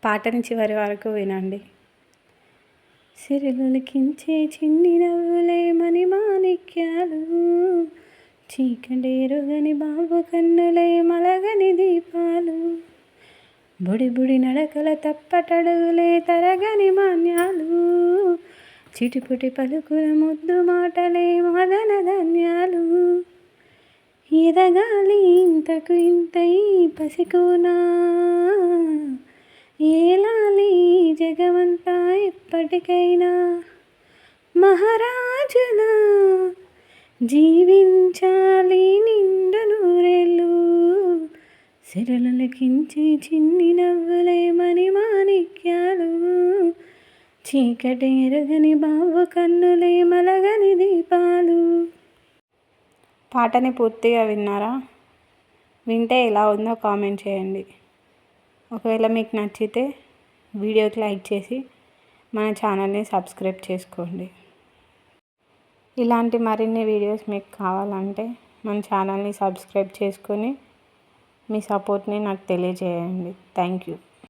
పాటని చివరి వరకు వినండి. సిరులొలికించే చిన్ని నవ్వులే మణి మాణిక్యాలు, చీకటెరుగని బాబు కన్నులే మలగని దీపాలు, బుడి బుడి నడకల తప్పటడుగులే తరగని మాన్యాలు, చిటిపుటి పలుకుల ముద్దు మాటలే మదన ధాన్యాలు. ఎదగాలి ఇంతకు ఇంతై పసికోనా, ఏలాలి జగమంతా ఎప్పటికైనా, మహారాజులా జీవించాలి నిండు నూరేళ్ళు, సిరులొలికించే చిన్ని నవ్వులే మణి మాణిక్యాలు, చీకటి ఎరుగని బాబు కన్నులే మలగని దీపాలు. పాటని పూర్తిగా విన్నారా? వింటే ఎలా ఉందో కామెంట్ చేయండి. ఒకవేళ మీకు నచ్చితే వీడియోకి లైక్ చేసి మన ఛానల్ని సబ్స్క్రైబ్ చేసుకోండి. ఇలాంటి మరిన్ని వీడియోస్ మీకు కావాలంటే మన ఛానల్ని సబ్స్క్రైబ్ చేసుకొని మీ సపోర్ట్ని నాకు తెలియజేయండి. Thank you.